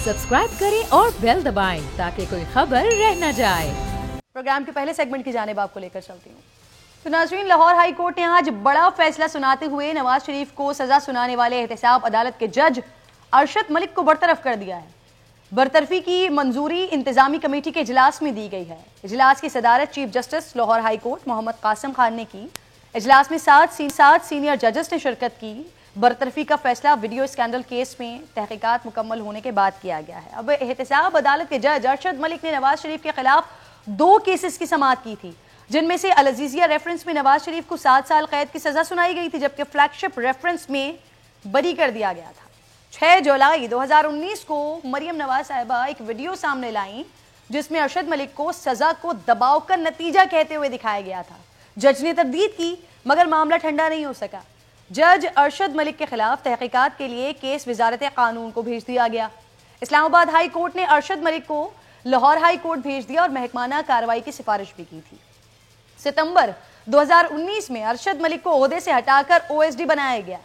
Subscribe करें और bell दबाएं ताकि कोई खबर रह न जाए। प्रोग्राम के पहले सेगमेंट की जानिब आपको लेकर चलती हूँ। तो नाज़रीन, लाहौर हाई कोर्ट ने आज बड़ा फैसला सुनाते हुए नवाज शरीफ को सजा सुनाने वाले एहतसाब अदालत के जज अरशद मलिक को बरतरफ कर दिया है। बरतरफी की मंजूरी इंतजामी कमेटी के इजलास में दी गई है। इजलास की सदारत chief justice Lahore high court Mohammad Qasim Khan ने की। इजलास में सात सीनियर जजेस ने शिरकत की। बरतरफी का फैसला वीडियो स्कैंडल केस में तहकीकात मुकम्मल होने के बाद किया गया है। अब एहतसाब अदालत के जज अरशद मलिक ने नवाज शरीफ के खिलाफ 2 केसेस की समाअत की थी, जिनमें से अल अजीजिया रेफरेंस में नवाज शरीफ को 7 साल कैद की सजा सुनाई गई थी, जबकि फ्लैगशिप रेफरेंस में बरी कर दिया गया था। 6 जुलाई 2019 को मरियम नवाज साहिबा एक वीडियो सामने लाई जिसमें अरशद मलिक को सजा को दबाव का नतीजा कहते हुए दिखाया गया था। जज ने तरदीद की मगर मामला ठंडा नहीं हो सका। जज अरशद मलिक के खिलाफ तहकीकात के लिए केस वजारत कानून को भेज दिया गया। इस्लामाबाद हाई कोर्ट ने अरशद मलिक को लाहौर हाई कोर्ट भेज दिया और महकमाना कार्रवाई की सिफारिश भी की थी। सितंबर 2019 में अरशद मलिक को ओहदे से हटाकर OSD बनाया गया।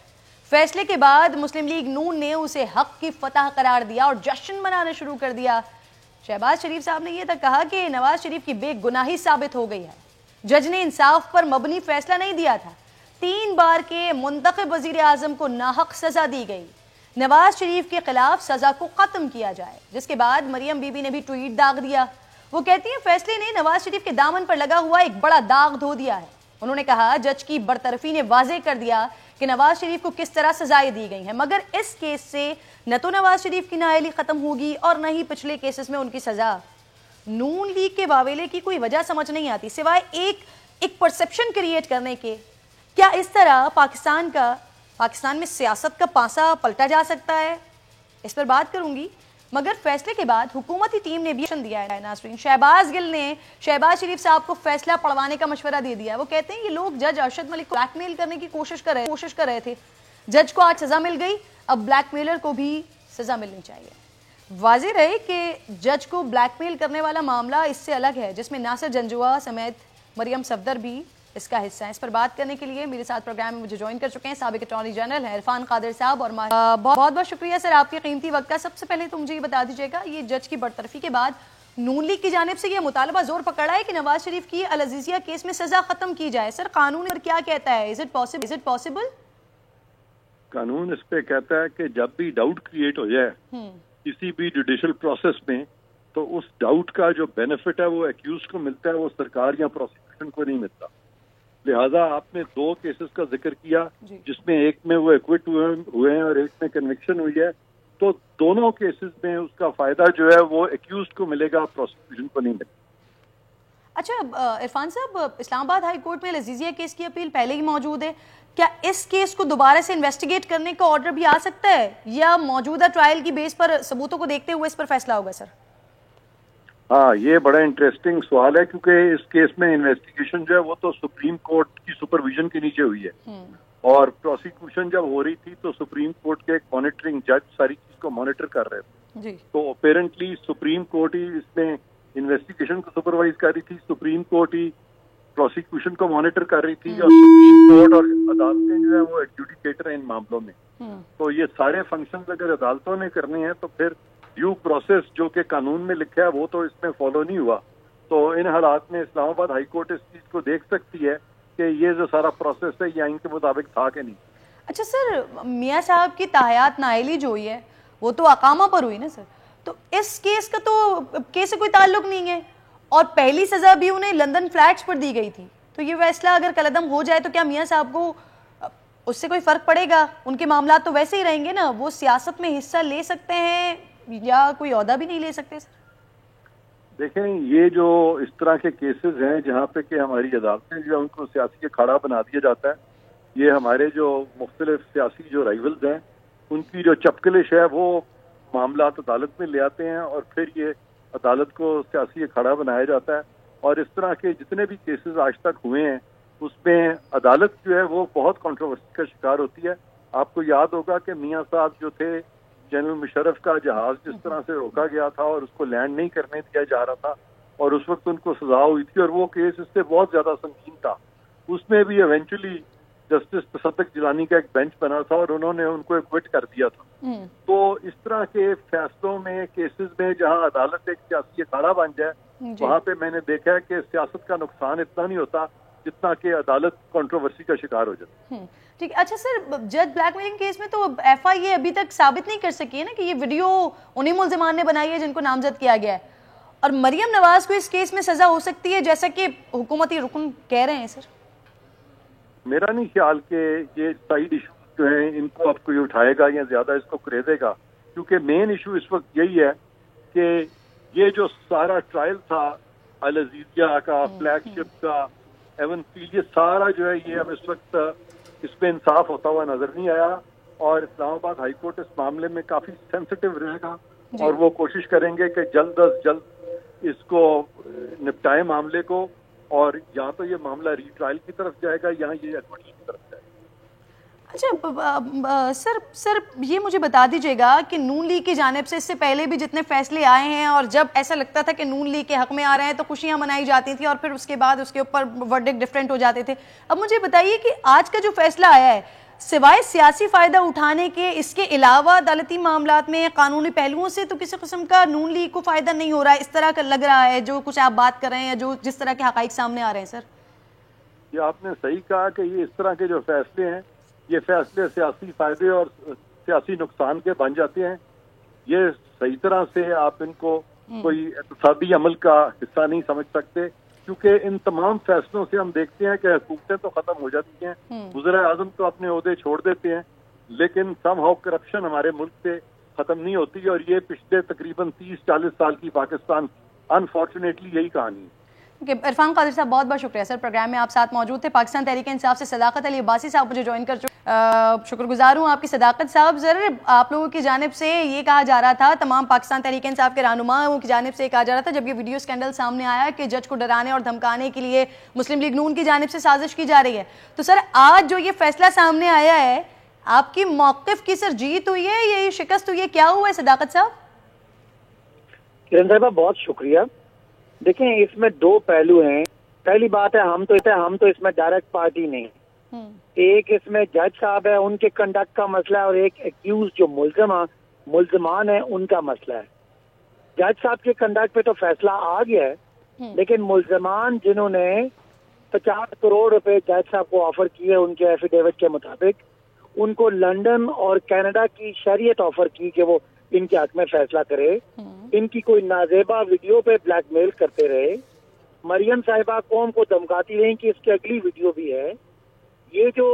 फैसले के बाद मुस्लिम लीग नून ने उसे हक की फतह करार दिया और जश्न मनाना शुरू कर दिया। शहबाज शरीफ साहब ने यह तक कहा कि नवाज शरीफ की बेगुनाही साबित हो गई है। जज ने इंसाफ पर मबनी फैसला नहीं दिया था। 3 बार के मुंतखब वजीर आजम को नाहक सजा दी गई। नवाज शरीफ के खिलाफ सजा को खत्म किया जाए, जिसके बाद मरियम बीबी ने भी ट्वीट दाग दिया। वो कहती हैं फैसले ने नवाज शरीफ के दामन पर लगा हुआ एक बड़ा दाग धो दिया है। उन्होंने कहा जज की बरतरफी ने वाजे कर दिया कि नवाज शरीफ को किस तरह सजाएं दी गई हैं, मगर इस केस से न तो नवाज शरीफ की नाअहली खत्म होगी और न ही पिछले केसेस में उनकी सजा। नून लीग के वावेले की कोई वजह समझ नहीं आती सिवाय एक परसेप्शन क्रिएट करने के। क्या इस तरह पाकिस्तान में सियासत का पासा पलटा जा सकता है? इस पर बात करूंगी, मगर फैसले के बाद हुकूमती टीम ने भी दिया है। नाज़रीन, शहबाज गिल ने शहबाज शरीफ साहब को फैसला पढ़वाने का मशवरा दे दिया है। वो कहते हैं ये लोग जज अरशद मलिक को ब्लैकमेल करने की कोशिश कर रहे थे। जज को आज सजा मिल गई, अब ब्लैकमेलर को भी सजा मिलनी चाहिए। वाज़ेह रहे कि जज को ब्लैकमेल करने वाला मामला इससे अलग है, जिसमें नासिर जंजुआ समेत मरियम सफदर भी इसका हिस्सा है। इस पर बात करने के लिए मेरे साथ प्रोग्राम में मुझे ज्वाइन कर चुके हैं साबिक अटॉर्नी जनरल हैं इरफान कादिर साहब। और बहुत बहुत शुक्रिया सर आपके कीमती वक्त का। सबसे पहले तो मुझे ये बता दीजिएगा, ये जज की बरतरफी के बाद नून लीग की जानिब से ये मुतालबा जोर पकड़ा है कि नवाज शरीफ की अल अजीजिया केस में सजा खत्म की जाए। सर कानून पर क्या कहता है? Is it possible? कानून इस पे कहता है कि जब भी डाउट क्रिएट हो जाए किसी भी जुडिशल प्रोसेस में, तो उस डाउट का जो बेनिफिट है वो एक्यूज को मिलता है, वो सरकार या प्रोसिक्यूशन को नहीं मिलता। लिहाजा आपने 2 केसेस का जिक्र किया जिसमें एक में वो एक्विट हुए हैं और एक में कन्विक्शन हुई है, तो दोनों केसेस में उसका फायदा जो है वो एक्यूज को मिलेगा, प्रोसिक्यूशन को नहीं मिलेगा। अच्छा इरफान साहब, इस्लामाबाद हाई कोर्ट में अजीजिया केस की अपील पहले ही मौजूद है। क्या इस केस को दोबारा से इन्वेस्टिगेट करने का ऑर्डर भी आ सकता है या मौजूदा ट्रायल की बेस पर सबूतों को देखते हुए इस पर फैसला होगा? सर हाँ, ये बड़ा इंटरेस्टिंग सवाल है, क्योंकि इस केस में इन्वेस्टिगेशन जो है वो तो सुप्रीम कोर्ट की सुपरविजन के नीचे हुई है और प्रोसिक्यूशन जब हो रही थी तो सुप्रीम कोर्ट के एक मॉनिटरिंग जज सारी चीज को मॉनिटर कर रहे थे। तो अपेरेंटली सुप्रीम कोर्ट ही इसमें इन्वेस्टिगेशन को सुपरवाइज कर रही थी, सुप्रीम कोर्ट ही प्रोसिक्यूशन को मॉनिटर कर रही थी और सुप्रीम कोर्ट और अदालतें जो है वो एडजुडिकेटर हैं इन मामलों में। तो ये सारे फंक्शन अगर अदालतों ने करने हैं तो फिर ड्यू प्रोसेस जो कि कानून में लिखा है वो तो इसमें फॉलो नहीं हुआ। तो इन हालात में इस्लामाबाद हाई कोर्ट इस चीज को देख सकती है कि ये जो सारा प्रोसेस है ये आइन के मुताबिक था कि नहीं। अच्छा सर, मियाँ साहब की ताहयात नाअहली जो हुई है वो तो अकामा पर हुई ना सर, तो इस केस का तो केस से कोई ताल्लुक नहीं है और पहली सजा भी उन्हें लंदन फ्लैट्स पर दी गई थी। तो ये फैसला अगर कलअदम हो जाए तो क्या मियाँ साहब को उससे कोई फर्क पड़ेगा? उनके मामला तो वैसे ही रहेंगे ना, वो सियासत में हिस्सा ले सकते हैं या कोई ओहदा भी नहीं ले सकते? सर देखें, ये जो इस तरह के केसेस हैं जहाँ पे कि हमारी अदालतें जो उनको सियासी अखाड़ा बना दिया जाता है, ये हमारे जो मुख्तलिफ सियासी जो राइवल्स हैं उनकी जो चपकलिश है वो मामला अदालत में ले आते हैं और फिर ये अदालत को सियासी अखाड़ा बनाया जाता है। और इस तरह के जितने भी केसेस आज तक हुए हैं उसमें अदालत जो है वो बहुत कंट्रोवर्सी का शिकार होती है। आपको याद होगा कि मियाँ साहब जो थे, जनरल मुशर्रफ का जहाज जिस तरह से रोका गया था और उसको लैंड नहीं करने दिया जा रहा था और उस वक्त उनको सजा हुई थी और वो केस इससे बहुत ज्यादा संगीन था। उसमें भी इवेंचुअली जस्टिस तसद्दुक जिलानी का एक बेंच बना था और उन्होंने उनको एक्विट कर दिया था। तो इस तरह के फैसलों में, केसेस में जहां अदालत एक सियासी अखाड़ा बन जाए, वहां पे मैंने देखा है कि सियासत का नुकसान इतना नहीं होता जितना कि अदालत कंट्रोवर्सी का शिकार हो जाती। ठीक। अच्छा सर, जज ब्लैकमेलिंग केस में तो FIA अभी तक साबित नहीं कर सकी है ना कि ये वीडियो उन्हीं मुल्जिमान ने बनाई है जिनको नामजद किया गया है, और मरियम नवाज को इस केस में सजा हो सकती है जैसा कि हुकूमती रुकन कह रहे हैं। सर मेरा नहीं ख्याल कि ये साइड इशू जो है इनको अब कोई उठाएगा या ज्यादा इसको करेदेगा, क्योंकि मेन इशू इस वक्त यही है कि ये जो सारा ट्रायल था अल अजीजिया का, फ्लैगशिप का, एवन ये सारा जो है ये अब इस वक्त इसमें इंसाफ होता हुआ नजर नहीं आया, और इस्लामाबाद हाई कोर्ट इस मामले में काफी सेंसिटिव रहेगा और वो कोशिश करेंगे कि जल्द अज जल्द इसको निपटाए मामले को, और या तो ये मामला रीट्रायल की तरफ जाएगा या ये एक्विटी की तरफ जाएगा। अच्छा सर ये मुझे बता दीजिएगा कि नून लीग की जानिब से इससे पहले भी जितने फैसले आए हैं और जब ऐसा लगता था कि नून लीग के हक में आ रहे हैं तो खुशियां मनाई जाती थी और फिर उसके बाद उसके ऊपर वर्डिक्ट डिफरेंट हो जाते थे, अब मुझे बताइए कि आज का जो फैसला आया है सिवाय सियासी फायदा उठाने के, इसके अलावा अदालती मामलात में कानूनी पहलुओं से तो किसी किस्म का नून लीग को फायदा नहीं हो रहा है, इस तरह का लग रहा है जो कुछ आप बात कर रहे हैं या जो जिस तरह के हकाइक सामने आ रहे हैं। सर ये आपने सही कहा कि ये इस तरह के जो फैसले हैं ये फैसले सियासी फायदे और सियासी नुकसान के बन जाते हैं। ये सही तरह से आप इनको कोई इक़्तिसादी अमल का हिस्सा नहीं समझ सकते, क्योंकि इन तमाम फैसलों से हम देखते हैं कि हुकूमतें तो खत्म हो जाती हैं, वज़ीर आज़म तो अपने ओहदे छोड़ देते हैं, लेकिन समहाउ करप्शन हमारे मुल्क से खत्म नहीं होती, और ये पिछले तकरीबन 30-40 साल की पाकिस्तान अनफॉर्चुनेटली यही कहानी है। इरफान कादिर साहब बहुत बहुत शुक्रिया सर, प्रोग्राम में आप साथ मौजूद थे। पाकिस्तान तहरीक इंसाफ से सदाकत अली अब्बासी साहब मुझे ज्वाइन कर चुके, शुक्रगुजार हूँ आपकी सदाकत साहब। ज़रूर आप लोगों की जानिब से ये कहा जा रहा था, तमाम पाकिस्तान तहरीक इंसाफ के रहनुमाओं की जानिब से ये कहा जा रहा था जब ये वीडियो स्कैंडल सामने आया कि जज को डराने और धमकाने के लिए मुस्लिम लीग नून की जानिब से साजिश की जा रही है। तो सर आज जो ये फैसला सामने आया है, आपकी मौक़िफ़ की सर जीत हुई है, ये शिकस्त हुई है, क्या हुआ है सदाकत साहब? किरण साहबा बहुत शुक्रिया। देखें इसमें दो पहलू हैं। पहली बात है हम तो इसमें डायरेक्ट पार्टी नहीं, एक इसमें जज साहब है उनके कंडक्ट का मसला है और एक एक्यूज जो मुल्जमान है उनका मसला है। जज साहब के कंडक्ट पे तो फैसला आ गया है, लेकिन मुल्जमान जिन्होंने 50 करोड़ रुपए जज साहब को ऑफर किए उनके एफिडेविट के मुताबिक, उनको लंदन और कनाडा की शरीयत ऑफर की कि वो इनके हक में फैसला करे, इनकी कोई नाजेबा वीडियो पे ब्लैकमेल करते रहे, मरियम साहिबा कौम को धमकाती रही कि इसकी अगली वीडियो भी है। ये जो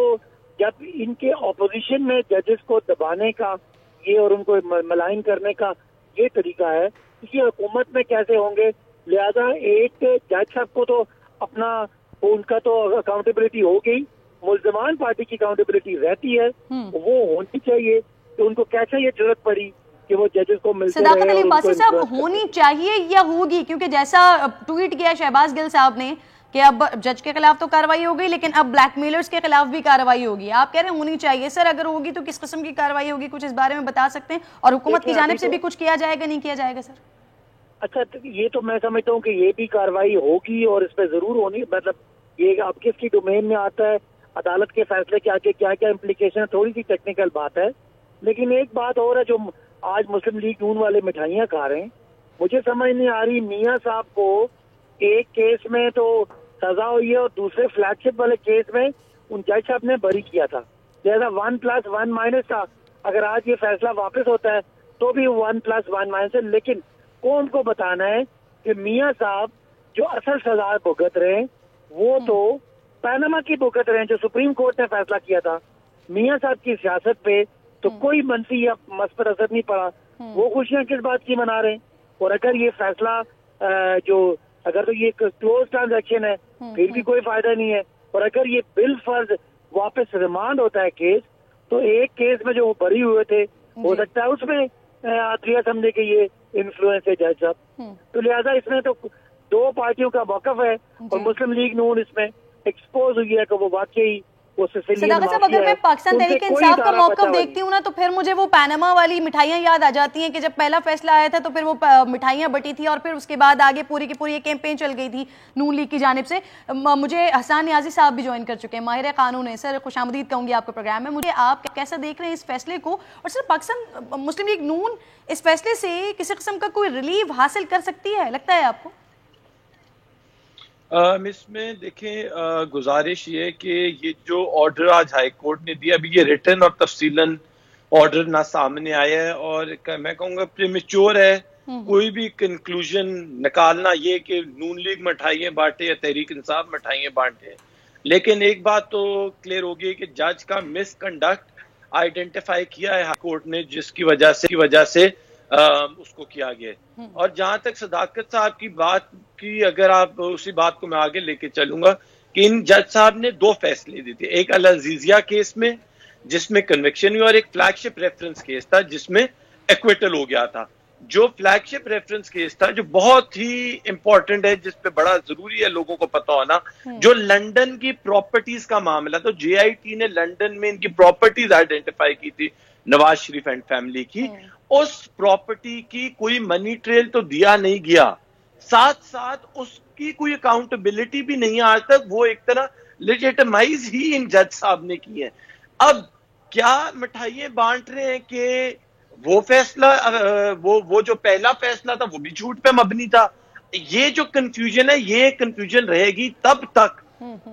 जब इनके ऑपोजिशन में जजेस को दबाने का ये और उनको मलाइन करने का ये तरीका है, ये हुकूमत में कैसे होंगे? लिहाजा एक जज साहब को तो अपना उनका तो अकाउंटेबिलिटी हो गई, मुल्जमान पार्टी की अकाउंटेबिलिटी रहती है, वो होनी चाहिए। तो उनको कैसे ये जरूरत पड़ी कि वो जजेस को मिलते रहे? सदाकत अली अब्बासी साहब होनी चाहिए या होगी? क्योंकि जैसा ट्वीट किया शहबाज गिल साहब ने कि अब जज के खिलाफ तो कार्रवाई हो गई, लेकिन अब ब्लैकमेलर्स के खिलाफ भी कार्रवाई होगी। आप कह रहे हैं होनी चाहिए। सर अगर होगी तो किस किस्म की कार्रवाई होगी, कुछ इस बारे में बता सकते हैं? और हुकूमत की जानिब से भी कुछ किया जाएगा, नहीं किया जाएगा? सर अच्छा, ये तो मैं समझता हूँ कि ये भी कार्रवाई होगी और इस पर जरूर होनी, मतलब ये अब किसकी डोमेन में आता है, अदालत के फैसले के आगे क्या क्या इम्प्लीकेशन है, थोड़ी सी टेक्निकल बात है। लेकिन एक बात और है, जो आज मुस्लिम लीग नून वाले मिठाइयाँ खा रहे हैं, मुझे समझ नहीं आ रही। मियाँ साहब को एक केस में तो सजा हुई है और दूसरे फ्लैगशिप वाले केस में उन जज साहब ने बरी किया था, जैसा 1+1- था। अगर आज ये फैसला वापस होता है तो भी 1+1- है, लेकिन कौन को बताना है कि मियाँ साहब जो असल सजा भुगत रहे हैं वो तो पैनामा की भुगत रहे हैं, जो सुप्रीम कोर्ट ने फैसला किया था। मियाँ साहब की सियासत पे तो कोई मनफी या मस्पर असर नहीं पड़ा, वो खुशियां किस बात की मना रहे हैं? और अगर ये फैसला अगर तो ये क्लोज ट्रांजैक्शन है फिर भी कोई फायदा नहीं है, और अगर ये बिल फर्ज वापस रिमांड होता है केस, तो एक केस में जो बरी हुए थे हो सकता है उसमें आत्रिया समझे कि ये इन्फ्लुएंस है जज साहब। तो लिहाजा इसमें तो दो पार्टियों का मौकफ है और मुस्लिम लीग नून इसमें एक्सपोज हुई है कि वो वाकई वो सिसिलियन सदाकत साहब, माफिया अगर है, मैं पाकिस्तान उनसे तहरीक कोई इंसाफ का दारा मौक़िफ़ बचाव नहीं। देखती हूँ ना, तो फिर मुझे वो पैनामा वाली मिठाइयाँ याद आ जाती हैं कि जब पहला फैसला आया था तो फिर वो मिठाइयाँ बटी थी और फिर उसके बाद आगे पूरी की पूरी एक कैंपेन चल गई थी नून लीग की जानिब से। मुझे हसन नियाज़ी साहब भी ज्वाइन कर चुके हैं, माहिर कानून है। सर, खुशामदीद कहूँगी आपके प्रोग्राम में। मुझे आप कैसा देख रहे हैं इस फैसले को, और सर पाकिस्तान मुस्लिम लीग नून इस फैसले से किसी किस्म का कोई रिलीफ हासिल कर सकती है, लगता है आपको? इसमें देखें, गुजारिश ये कि ये जो ऑर्डर आज हाई कोर्ट ने दिया, अभी ये रिटन और तफसीलन ऑर्डर ना सामने आया है और मैं कहूँगा प्रीमेच्योर है कोई भी कंक्लूजन निकालना ये कि नून लीग मिठाइयाँ बांटे या तहरीक इंसाफ मिठाइयाँ बांटे। लेकिन एक बात तो क्लियर होगी कि जज का मिसकंडक्ट आइडेंटिफाई किया है हाई कोर्ट ने, जिसकी वजह से उसको किया गया। और जहां तक सदाकत साहब की बात की, अगर आप उसी बात को मैं आगे लेके चलूंगा कि इन जज साहब ने 2 फैसले दिए थे, एक अल अजीजिया केस में जिसमें कन्विक्शन हुई और एक फ्लैगशिप रेफरेंस केस था जिसमें एक्विटल हो गया था। जो फ्लैगशिप रेफरेंस केस था जो बहुत ही इंपॉर्टेंट है, जिसपे बड़ा जरूरी है लोगों को पता होना, जो लंदन की प्रॉपर्टीज का मामला, तो JIT ने लंदन में इनकी प्रॉपर्टीज आइडेंटिफाई की थी नवाज शरीफ एंड फैमिली की। उस प्रॉपर्टी की कोई मनी ट्रेल तो दिया नहीं गया, साथ साथ उसकी कोई अकाउंटेबिलिटी भी नहीं आज तक। वो एक तरह लेजिटिमाइज ही इन जज साहब ने की है। अब क्या मिठाइयाँ बांट रहे हैं कि वो फैसला, वो जो पहला फैसला था वो भी झूठ पे मबनी था? ये जो कंफ्यूजन है, ये कंफ्यूजन रहेगी तब तक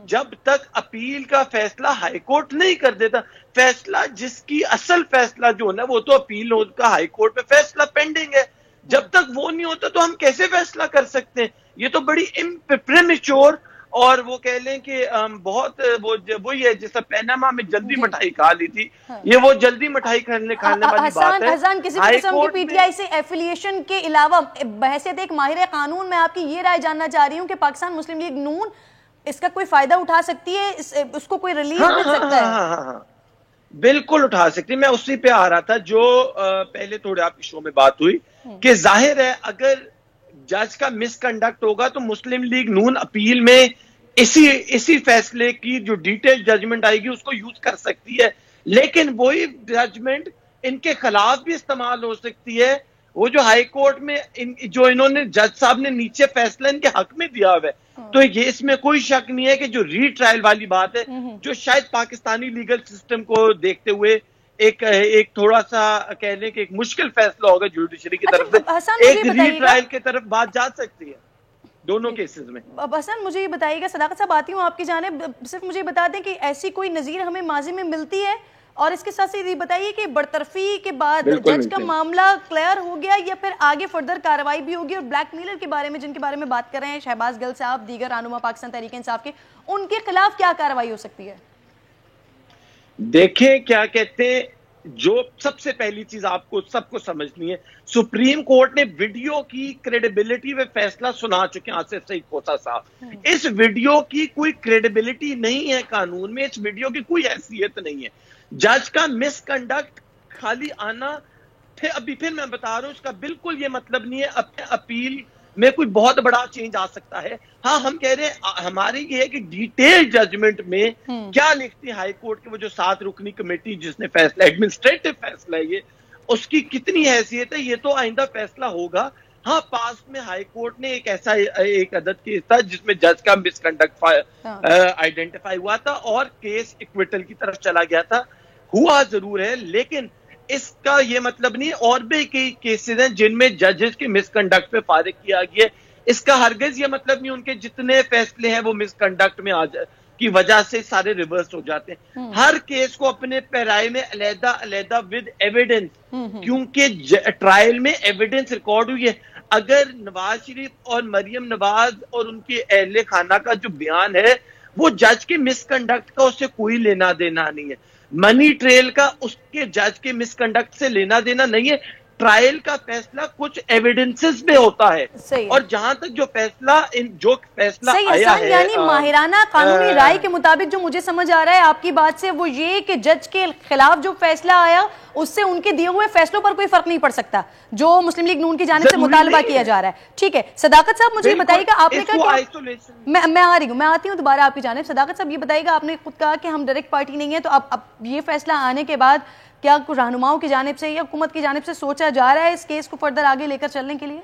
जब तक अपील का फैसला हाई कोर्ट नहीं कर देता। फैसला जिसकी असल फैसला जो है ना, वो तो अपील का हाई कोर्ट में फैसला पेंडिंग है। जब तक वो नहीं होता तो हम कैसे फैसला कर सकते हैं? ये तो बड़ी प्रीमेच्योर और वो कह लें कि बहुत वही है जैसा पैनामा में जल्दी मिठाई खा ली थी, ये वो जल्दी मिठाई खाने वाली बात है। हसन, किसी भी किस्म की PTI से एफिलिएशन के अलावा बहसियत एक माहिर कानून में आपकी ये राय जानना चाह रही हूँ कि पाकिस्तान मुस्लिम लीग नून इसका कोई फायदा उठा सकती है, उसको कोई रिलीफ मिल सकता है? हाँ, बिल्कुल उठा सकती है। मैं उसी पे आ रहा था जो पहले थोड़े आपकी शो में बात हुई कि जाहिर है अगर जज का मिसकंडक्ट होगा तो मुस्लिम लीग नून अपील में इसी फैसले की जो डिटेल जजमेंट आएगी उसको यूज कर सकती है, लेकिन वही जजमेंट इनके खिलाफ भी इस्तेमाल हो सकती है। वो जो हाई कोर्ट में जो इन्होंने जज साहब ने नीचे फैसला इनके हक में दिया हुआ है, तो ये इसमें कोई शक नहीं है कि जो रीट्रायल वाली बात है, जो शायद पाकिस्तानी लीगल सिस्टम को देखते हुए एक थोड़ा सा कह लें कि एक मुश्किल फैसला होगा जुडिशरी की तरफ से, एक रीट्रायल की तरफ बात जा सकती है दोनों केसेस में। हसन, मुझे ये बताइएगा, सदाकत साहब आती हूँ आपकी जानिब, सिर्फ मुझे बता दें कि ऐसी कोई नज़ीर हमें माजी में मिलती है, और इसके साथ ये बताइए कि बरतरफी के बाद जज का मामला क्लियर हो गया या फिर आगे फर्दर कार्रवाई भी होगी? और ब्लैकमेलर के बारे में, जिनके बारे में बात कर रहे हैं शहबाज गिल साहब, दीगर रहनुमा पाकिस्तान तहरीक इंसाफ के, उनके खिलाफ क्या कार्रवाई हो सकती है? देखें क्या कहते हैं, जो सबसे पहली चीज आपको सबको समझनी है, सुप्रीम कोर्ट ने वीडियो की क्रेडिबिलिटी में फैसला सुना चुके हैं आसिफ सईद कोसा साहब। इस वीडियो की कोई क्रेडिबिलिटी नहीं है कानून में, इस वीडियो की कोई हैसियत नहीं है। जज का मिसकंडक्ट खाली आना, फिर मैं बता रहा हूं, इसका बिल्कुल ये मतलब नहीं है अपने अपील में कोई बहुत बड़ा चेंज आ सकता है। हाँ, हम कह रहे हैं हमारी ये है कि डिटेल जजमेंट में क्या लिखती है हाई कोर्ट की वो जो 7 रुकनी कमेटी जिसने फैसला, एडमिनिस्ट्रेटिव फैसला है ये, उसकी कितनी हैसियत है ये तो आइंदा फैसला होगा। हाँ, पास्ट में हाई कोर्ट ने एक अदद केस था जिसमें जज का मिसकंडक्ट आइडेंटिफाई हुआ था और केस इक्विटल की तरफ चला गया था, हुआ जरूर है, लेकिन इसका ये मतलब नहीं, और भी कई केसेस हैं जिनमें जजेस के मिसकंडक्ट पे फारिग किया गया। इसका हरगिज ये मतलब नहीं उनके जितने फैसले हैं वो मिसकंडक्ट में की वजह से सारे रिवर्स हो जाते हैं। हर केस को अपने पैराए में अलग-अलग विद एविडेंस, क्योंकि ट्रायल में एविडेंस रिकॉर्ड हुई है। अगर नवाज शरीफ और मरियम नवाज और उनके अहले खाना का जो बयान है वो जज के मिसकंडक्ट का उससे कोई लेना देना नहीं है, मनी ट्रेल का उसके जज के मिसकंडक्ट से लेना देना नहीं है। ट्रायल का फैसला कुछ एविडेंसेस में होता है, और जहां तक जो फैसला आया है, यानी माहिराना कानूनी राय के मुताबिक जो मुझे समझ आ रहा है आपकी बात से, वो ये कि जज के खिलाफ जो फैसला आया उससे उनके दिए हुए फैसलों पर कोई फर्क नहीं पड़ सकता जो मुस्लिम लीग नून की जानिब से मुतालबा किया जा रहा है। ठीक है सदाकत साहब, मुझे बताइएगा, आपने कहा मैं आ रही हूँ, मैं आती हूँ दोबारा आपकी जानिब। सदाकत साहब ये बताइएगा, आपने खुद कहा कि हम डायरेक्ट पार्टी नहीं है, तो अब ये फैसला आने के बाद क्या कुछ रहनुमाओं की जानिब से या हुकूमत की जानिब से सोचा जा रहा है इस केस को फर्दर आगे लेकर चलने के लिए?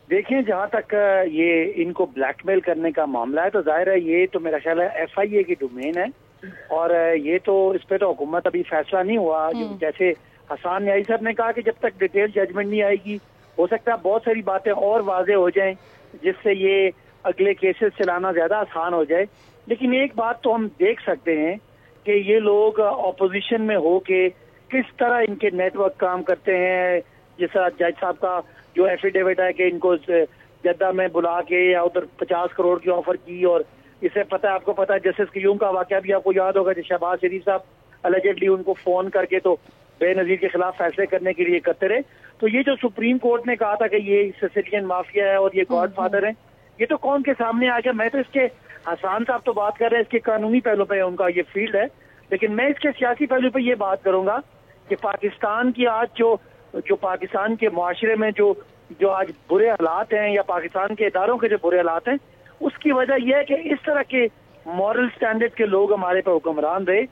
देखिए, जहाँ तक ये इनको ब्लैकमेल करने का मामला है तो जाहिर है ये तो मेरा ख्याल है FIA की डोमेन है, और ये तो इस पे तो हुकूमत अभी फैसला नहीं हुआ। जैसे हसन न्याई साहब ने कहा कि जब तक डिटेल जजमेंट नहीं आएगी हो सकता है बहुत सारी बातें और वाजे हो जाएं जिससे ये अगले केसेस चलाना ज्यादा आसान हो जाए। लेकिन एक बात तो हम देख सकते हैं कि ये लोग ऑपोजिशन में हो के किस तरह इनके नेटवर्क काम करते हैं। जैसा जज साहब का जो एफिडेविट है कि इनको जद्दा में बुला के या उधर 50 करोड़ की ऑफर की, और इसे पता है, आपको पता है जस्टिस क्यूम का वाकया भी आपको याद होगा, कि शहबाज शरीफ साहब अलेजेडली उनको फोन करके तो बेनजीर के खिलाफ फैसले करने के लिए करते रहे। तो ये जो सुप्रीम कोर्ट ने कहा था कि ये सिसिलियन माफिया है और ये गॉड फादर है, ये तो कौन के सामने आ गया। मैं तो इसके हसन साहब तो बात कर रहे हैं इसके कानूनी पहलू पे, उनका ये फील्ड है, लेकिन मैं इसके सियासी पहलू पे ये बात करूंगा कि पाकिस्तान की आज जो पाकिस्तान के मुआशरे में जो आज बुरे हालात हैं, या पाकिस्तान के इदारों के जो बुरे हालात हैं, उसकी वजह यह है कि इस तरह के मॉरल स्टैंडर्ड के लोग हमारे पे हुक्मरान रहे,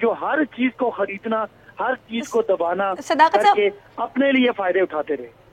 जो हर चीज को खरीदना, हर चीज को दबाना करके अपने लिए फायदे उठाते रहे।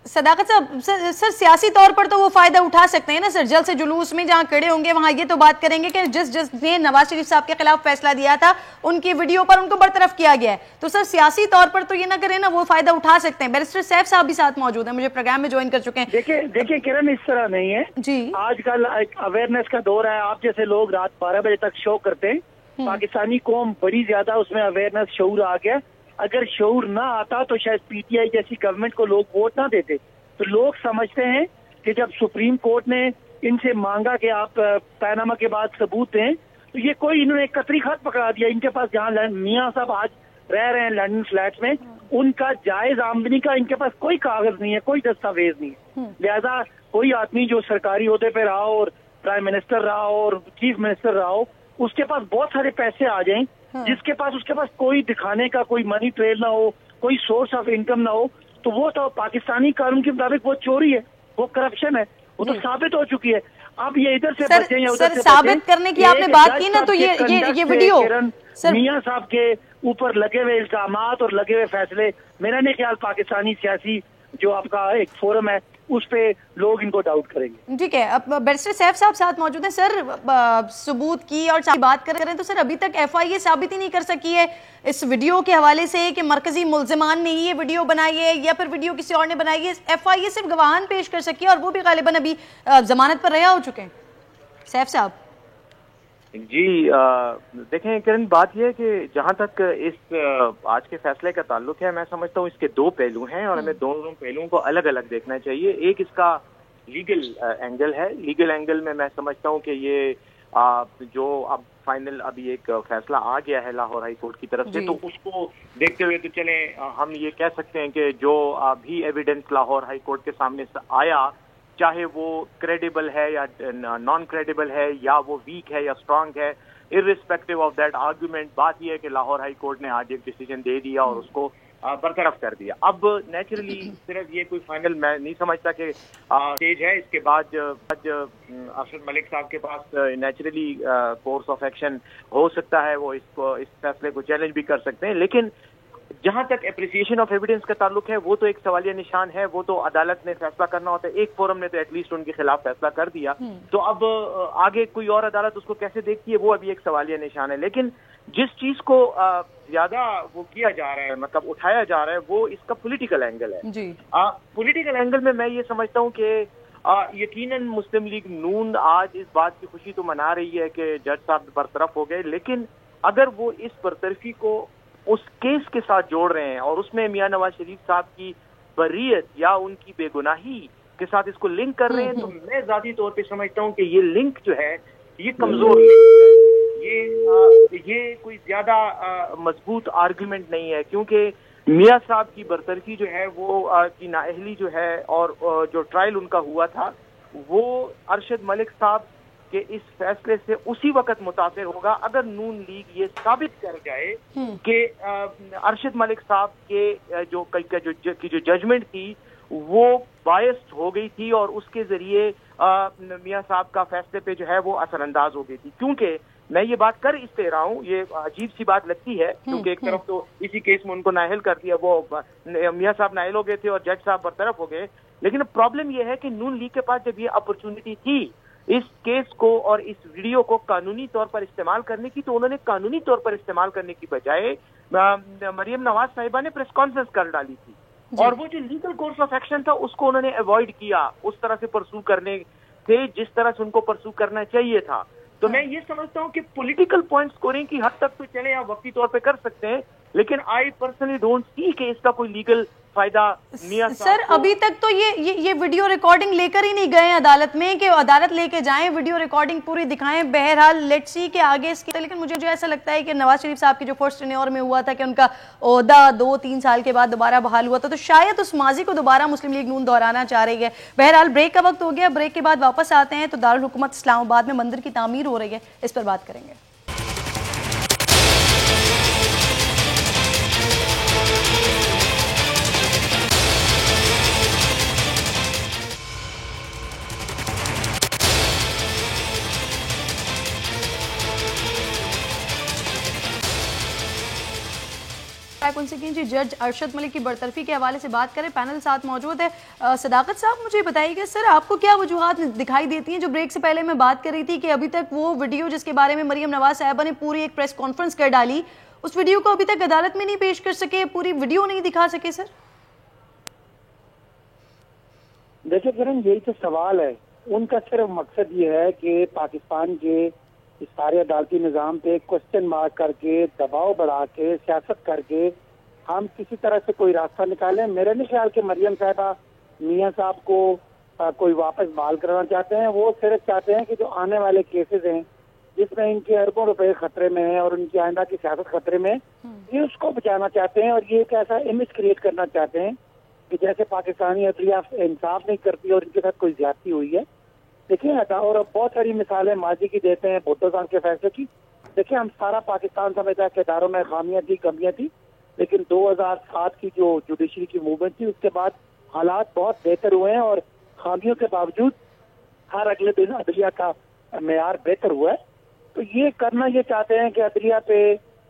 सदाकत साहब, सर सियासी तौर पर तो वो फायदा उठा सकते हैं ना सर, जल्द से जुलूस में जहां खड़े होंगे वहां ये तो बात करेंगे कि जिसने नवाज शरीफ साहब के खिलाफ फैसला दिया था उनकी वीडियो पर उनको बरतरफ किया गया है, तो सर सियासी तौर पर तो ये ना करें ना, वो फायदा उठा सकते हैं। बैरिस्टर सैफ साहब भी साथ मौजूद हैं, मुझे प्रोग्राम में ज्वाइन कर चुके हैं। देखिए किरण, इस तरह नहीं है जी, आजकल अवेयरनेस का दौर है। आप जैसे लोग रात 12 बजे तक शो करते हैं, पाकिस्तानी कौम बड़ी ज्यादा उसमें अवेयरनेस शऊर आ गया। अगर शऊर ना आता तो शायद PTI जैसी गवर्नमेंट को लोग वोट ना देते। तो लोग समझते हैं कि जब सुप्रीम कोर्ट ने इनसे मांगा कि आप पैनामा के बाद सबूत दें, तो ये कोई इन्होंने कतरी खत पकड़ा दिया। इनके पास जहाँ मियाँ साहब आज रह रहे हैं लंदन फ्लैट में, उनका जायज आमदनी का इनके पास कोई कागज नहीं है, कोई दस्तावेज नहीं है। लिहाजा कोई आदमी जो सरकारी ओहदे पे रहा हो और प्राइम मिनिस्टर रहा हो और चीफ मिनिस्टर रहा हो, उसके पास बहुत सारे पैसे आ जाएं, जिसके पास उसके पास कोई दिखाने का कोई मनी ट्रेल ना हो, कोई सोर्स ऑफ इनकम ना हो, तो वो तो पाकिस्तानी कानून के मुताबिक वो चोरी है, वो करप्शन है, वो तो साबित हो चुकी है। अब ये इधर से बचें या उधर से साबित करने की आपने बात की ना, तो ये वीडियो मियां साहब के ऊपर लगे हुए इल्जामात और लगे हुए फैसले, मेरा नहीं ख्याल पाकिस्तानी सियासी जो आपका एक फोरम है उस पे लोग इनको डाउट करेंगे। ठीक है, अब बैरिस्टर सैफ साहब साथ मौजूद हैं। सर सबूत की और बात कर रहे हैं, तो सर अभी तक FIA साबित ही नहीं कर सकी है इस वीडियो के हवाले से कि मरकजी मुल्जिमान ने ये वीडियो बनाई है या फिर वीडियो किसी और ने बनाई है। FIA सिर्फ गवाहान पेश कर सकी है, और वो भी गालिबन अभी जमानत पर रिहा हो चुके हैं। सैफ साहब जी, देखें किरण, बात यह है कि जहां तक इस आज के फैसले का ताल्लुक है, मैं समझता हूँ इसके दो पहलू हैं और हमें दोनों पहलुओं को अलग अलग देखना चाहिए। एक इसका लीगल एंगल है। लीगल एंगल में मैं समझता हूँ कि ये जो अब फाइनल अभी एक फैसला आ गया है लाहौर हाई कोर्ट की तरफ से, तो उसको देखते हुए तो चले हम ये कह सकते हैं कि जो भी एविडेंस लाहौर हाई कोर्ट के सामने आया, चाहे वो क्रेडिबल है या नॉन क्रेडिबल है, या वो वीक है या स्ट्रांग है, इररिस्पेक्टिव ऑफ दैट आर्गुमेंट, बात यह है कि लाहौर हाई कोर्ट ने आज एक डिसीजन दे दिया और उसको बरतरफ कर दिया। अब नेचुरली सिर्फ ये कोई फाइनल मैं नहीं समझता कि स्टेज है। इसके बाद अरशद मलिक साहब के पास नेचुरली कोर्स ऑफ एक्शन हो सकता है, वो इस फैसले को चैलेंज भी कर सकते हैं। लेकिन जहां तक एप्रिसिएशन ऑफ एविडेंस का ताल्लुक है, वो तो एक सवालिया निशान है, वो तो अदालत ने फैसला करना होता है। एक फोरम ने तो एटलीस्ट उनके खिलाफ फैसला कर दिया, तो अब आगे कोई और अदालत उसको कैसे देखती है, वो अभी एक सवालिया निशान है। लेकिन जिस चीज को ज्यादा वो किया जा रहा है, मतलब उठाया जा रहा है, वो इसका पॉलिटिकल एंगल है जी। पॉलिटिकल एंगल में मैं ये समझता हूँ कि यकीनन मुस्लिम लीग नून आज इस बात की खुशी तो मना रही है कि जज साहब बरतरफ हो गए, लेकिन अगर वो इस बरतरफी को उस केस के साथ जोड़ रहे हैं और उसमें मियां नवाज शरीफ साहब की बरीयत या उनकी बेगुनाही के साथ इसको लिंक कर रहे हैं, तो मैं ज़ाती तौर पे समझता हूँ कि ये लिंक जो है ये कमजोर है, ये कोई ज्यादा मजबूत आर्गुमेंट नहीं है, क्योंकि میاں صاحب کی برطرفی جو ہے وہ کی نااہلی جو ہے اور جو ٹرائل ان کا ہوا تھا وہ ارشد ملک صاحب کے اس فیصلے سے اسی وقت متاثر ہوگا اگر نون لیگ یہ ثابت کر جائے کہ ارشد ملک صاحب کے جو ججمنٹ تھی وہ بائسڈ ہو گئی تھی اور اس کے ذریعے میاں صاحب کا فیصلے پہ جو ہے وہ اثر انداز ہو گئی تھی. کیونکہ میں یہ بات کر اس پہ رہا ہوں, یہ عجیب سی بات لگتی ہے کیونکہ ایک طرف تو اسی کیس میں ان کو نااہل کر دیا, وہ میاں صاحب نااہل ہو گئے تھے اور جج صاحب برطرف ہو گئے, لیکن پرابلم یہ ہے کہ نون لیگ کے پاس جب یہ اپرچونٹی تھی اس کیس کو اور اس ویڈیو کو قانونی طور پر استعمال کرنے کی, تو انہوں نے قانونی طور پر استعمال کرنے کی بجائے مریم نواز صاحبہ نے پریس کانفرنس کر ڈالی تھی اور وہ جو لیگل کورس آف ایکشن تھا اس کو انہوں نے ایوائڈ کیا, اس طرح سے پرسو کرنے تھے جس طرح سے ان کو پرسو کرنا چاہیے تھا. تو میں یہ سمجھتا ہوں کہ پولیٹیکل پوائنٹ سکورنگ کی حد تک تو چلے آپ وقتی طور پہ کر سکتے ہیں, لیکن آئی پرسنلی ڈونٹ سی کہ اس کا کوئی لیگل فائدہ میاں سر ابھی تک تو یہ ویڈیو ریکارڈنگ لے کر ہی نہیں گئے عدالت میں کہ عدالت لے کے جائیں, ویڈیو ریکارڈنگ پوری دکھائیں. بہرحال لیٹ سی کہ آگے اس کی, لیکن مجھے جو ایسا لگتا ہے کہ نواز شریف صاحب کی جو فرسٹ ٹینیور میں ہوا تھا کہ ان کا عہدہ 2-3 سال کے بعد دوبارہ بحال ہوا تھا, تو شاید اس ماضی کو دوبارہ مسلم لیگ نون دہرانا چاہ رہی ہے. بہرحال بریک کا وقت ہو گیا, بریک کے بعد واپس آتے ہیں تو دارالحکومت اسلام آباد میں مندر کی تعمیر ہو رہی ہے, اس پر بات کریں گے. جی جج ارشد ملک کی برطرفی کے حوالے سے بات کریں, پینل ساتھ موجود ہے. صداقت صاحب مجھے بتائیے گا سر, آپ کو کیا وجوہات دکھائی دیتی ہیں؟ جو بریک سے پہلے میں بات کر رہی تھی کہ ابھی تک وہ ویڈیو جس کے بارے میں مریم نواز صاحبہ نے پوری ایک پریس کانفرنس کر ڈالی, اس ویڈیو کو ابھی تک عدالت میں نہیں پیش کر سکے, پوری ویڈیو نہیں دکھا سکے. سر دیکھیں کرن, یہی تو سوال ہے. ان کا صرف مقصد یہ ہے کہ پاکستان کے اس سارے عدالتی نظام پہ کوشچن مارک کر کے, دباؤ بڑھا کے, سیاست کر کے ہم کسی طرح سے کوئی راستہ نکالیں. میرے نہیں خیال کہ مریم صاحبہ میاں صاحب کو کوئی واپس بحال کرنا چاہتے ہیں. وہ صرف چاہتے ہیں کہ جو آنے والے کیسز ہیں جس میں ان کے اربوں روپے خطرے میں ہیں اور ان کی آئندہ کی سیاست خطرے میں, یہ اس کو بچانا چاہتے ہیں اور یہ ایک ایسا امیج کریٹ کرنا چاہتے ہیں کہ جیسے پاکستانی عدلیہ انصاف نہیں کرتی اور ان کے ساتھ کوئی زیادتی ہوئی ہے. دیکھیں, اور بہت ساری مثالیں ماضی کی دیتے ہیں بھٹو صاحب کے فیصلے کی. دیکھیں, ہم سارا پاکستان سمجھتا ہے کہ اداروں میں خامیاں تھی, کمیاں تھی, لیکن 2007 کی جو جوڈیشری کی موومنٹ تھی اس کے بعد حالات بہت بہتر ہوئے ہیں اور خامیوں کے باوجود ہر اگلے دن عدلیہ کا معیار بہتر ہوا ہے. تو یہ کرنا یہ چاہتے ہیں کہ عدلیہ پہ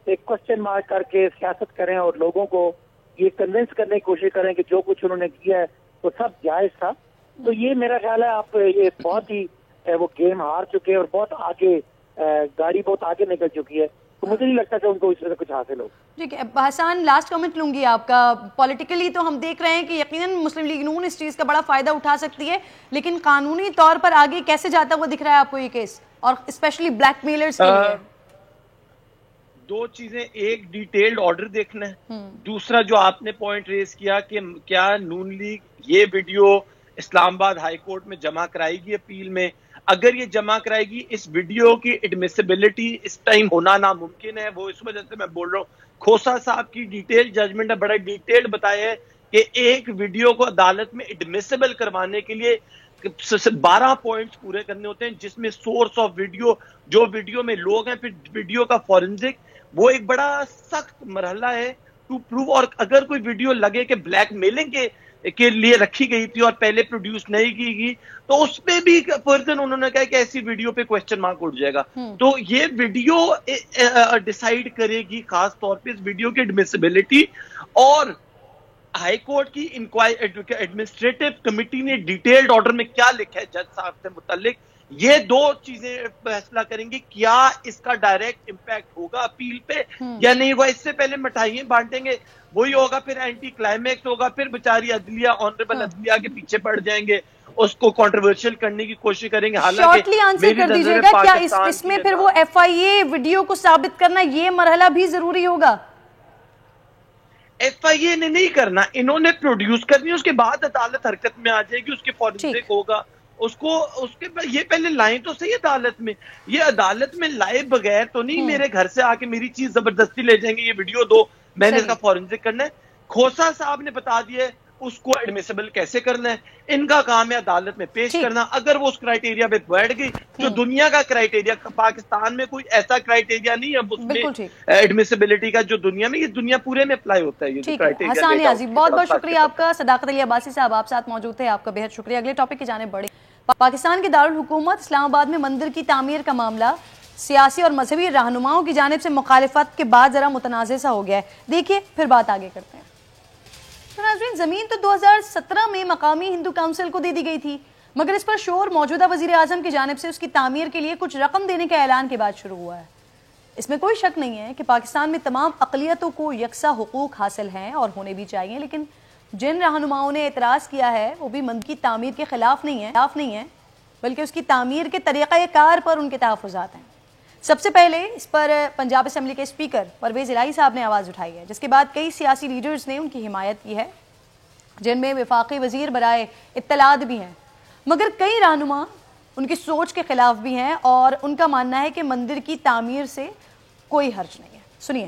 ایک کوشچن مارک کر کے سیاست کریں اور لوگوں کو یہ کنونس کرنے کی کوشش کریں کہ جو کچھ انہوں نے کیا ہے وہ سب جائز تھا. تو یہ میرا خیال ہے آپ یہ بہت ہی وہ گیم ہار چکے ہیں اور بہت آگے گاڑی بہت آگے نکل چکی ہے. تو مجھے نہیں لگتا کہ ان کو اس سے کچھ حاصل ہو. ٹھیک ہے حسان, لاسٹ کمنٹ لوں گی آپ کا. پولیٹیکلی تو ہم دیکھ رہے ہیں کہ یقیناً مسلم لیگ نون اس چیز کا بڑا فائدہ اٹھا سکتی ہے, لیکن قانونی طور پر آگے کیسے جاتا ہوا دکھ رہا ہے آپ کو یہ کیس, اور اسپیشلی بلیک میلرز کے لیے؟ دو چیزیں, ایک ڈیٹیلڈ آرڈر دیکھنا ہے, دوسرا جو آپ نے پوائنٹ ریز کیا کہ کیا نون لیگ یہ ویڈیو اسلام آباد ہائی کورٹ میں جمع کرائے گی اپیل میں. اگر یہ جمع کرائے گی, اس ویڈیو کی ایڈمیسیبلٹی اس ٹائم ہونا ناممکن ہے. وہ اس وجہ سے میں بول رہا ہوں, کھوسا صاحب کی ڈیٹیل ججمنٹ ہے, بڑا ڈیٹیلڈ بتایا ہے کہ ایک ویڈیو کو عدالت میں ایڈمیسیبل کروانے کے لیے 12 پوائنٹس پورے کرنے ہوتے ہیں, جس میں سورس آف ویڈیو, جو ویڈیو میں لوگ ہیں, پھر ویڈیو کا فورنزک, وہ ایک بڑا سخت مرحلہ ہے ٹو پروو. اور اگر کوئی ویڈیو لگے کہ بلیک میلنگ کے لیے رکھی گئی تھی اور پہلے پروڈیوس نہیں کی گئی, تو اس پہ بھی پرسن انہوں نے کہا کہ ایسی ویڈیو پہ کوسچن مارک اٹھ جائے گا. تو یہ ویڈیو ڈیسائیڈ کرے گی خاص طور پہ اس ویڈیو کی ایڈمیسیبلٹی. اور ہائی کورٹ کی ایڈمنسٹریٹو کمیٹی نے ڈیٹیلڈ آرڈر میں کیا لکھا ہے جج صاحب سے متعلق, یہ دو چیزیں فیصلہ کریں گی. کیا اس کا ڈائریکٹ امپیکٹ ہوگا اپیل پہ یا نہیں. وہ اس سے پہلے مٹھائیاں بانٹیں گے, وہی ہوگا, پھر اینٹی کلائمیکس ہوگا, پھر بیچاری عدلیہ, آنریبل عدلیہ کے پیچھے پڑ جائیں گے, اس کو کنٹروورشل کرنے کی کوشش کریں گے. شارٹلی آنسر کر دیجیے گا, کیا اس میں پھر وہ ایف آئی اے ویڈیو کو ثابت کرنا یہ مرحلہ بھی ضروری ہوگا؟ ایف آئی اے نے نہیں کرنا, انہوں نے پروڈیوس کرنی, اس کے بعد عدالت حرکت میں آ جائے گی, اس کے فورنزک ہوگا, اس کے یہ پہلے لائیں تو صحیح عدالت میں. یہ عدالت میں لائے بغیر تو نہیں میرے گھر سے آ کے میری چیز زبردستی لے جائیں گے, یہ ویڈیو دو, میں نے اس کا فورنزک کرنا ہے. खोसा साहब ने बता दिया اس کو ایڈمیسیبل کیسے کرنا ہے. ان کا کام ہے عدالت میں پیش کرنا. اگر وہ اس کرائیٹیریا پہ بیٹھ گئی جو دنیا کا کرائیٹیریا, پاکستان میں کوئی ایسا کرائیٹیریا نہیں ہے اس میں ایڈمیسیبلٹی کا جو دنیا میں, یہ دنیا پورے میں اپلائی ہوتا ہے یہ کرائیٹیریا. حسان نیازی, بہت بہت شکریہ آپ کا. صداقت علی عباسی صاحب آپ ساتھ موجود تھے, آپ کا بہت شکریہ. اگلے ٹاپک کی جانب بڑھیں. پاکستان کے دارالحکومت اسلام آباد میں مندر کی تعمیر کا معاملہ سیاسی اور مذہبی رہنماؤں کی جانب سے مخالفت کے بعد ذرا متنازع سا ہو گیا ہے. دیکھیے پھر بات آگے کرتے ہیں. ناظرین, زمین تو 2017 میں مقامی ہندو کونسل کو دے دی گئی تھی, مگر اس پر شور موجودہ وزیر اعظم کی جانب سے اس کی تعمیر کے لیے کچھ رقم دینے کے اعلان کے بعد شروع ہوا ہے. اس میں کوئی شک نہیں ہے کہ پاکستان میں تمام اقلیتوں کو یکساں حقوق حاصل ہیں اور ہونے بھی چاہیے, لیکن جن رہنماؤں نے اعتراض کیا ہے وہ بھی مندر کی تعمیر کے خلاف نہیں ہے بلکہ اس کی تعمیر کے طریقہ کار پر ان کے تحفظات ہیں. سب سے پہلے اس پر پنجاب اسمبلی کے اسپیکر پرویز الہی صاحب نے آواز اٹھائی ہے, جس کے بعد کئی سیاسی لیڈرز نے ان کی حمایت کی ہے, جن میں وفاقی وزیر برائے اطلاعات بھی ہیں. مگر کئی رہنما ان کی سوچ کے خلاف بھی ہیں اور ان کا ماننا ہے کہ مندر کی تعمیر سے کوئی حرج نہیں ہے. سنیے.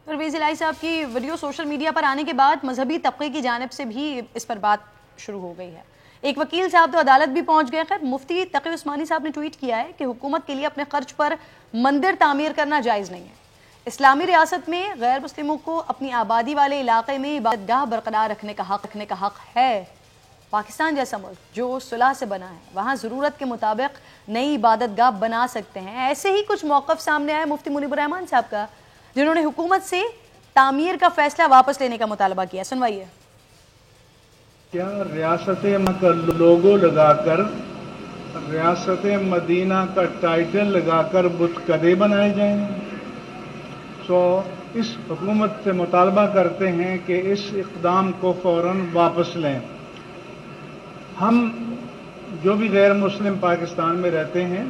پرویز الہی صاحب کی ویڈیو سوشل میڈیا پر آنے کے بعد مذہبی طبقے کی جانب سے بھی اس پر بات شروع ہو گئی ہے. ایک وکیل صاحب تو عدالت بھی پہنچ گئے. خیر, مفتی تقی عثمانی صاحب نے ٹویٹ کیا ہے کہ حکومت کے لیے اپنے خرچ پر مندر تعمیر کرنا جائز نہیں ہے. اسلامی ریاست میں غیر مسلموں کو اپنی آبادی والے علاقے میں عبادت گاہ برقرار رکھنے کا حق ہے. پاکستان جیسا ملک جو صلح سے بنا ہے, وہاں ضرورت کے مطابق نئی عبادت گاہ بنا سکتے ہیں. ایسے ہی کچھ موقف سامنے آئے مفتی منیب الرحمان صاحب کا, جنہوں نے حکومت سے تعمیر کا فیصلہ واپس لینے کا مطالبہ کیا. سنوائیے. کیا ریاست مکہ لوگو لگا کر, ریاست مدینہ کا ٹائٹل لگا کر بت کدے بنائے جائیں؟ اس حکومت سے مطالبہ کرتے ہیں کہ اس اقدام کو فوراً واپس لیں. ہم جو بھی غیر مسلم پاکستان میں رہتے ہیں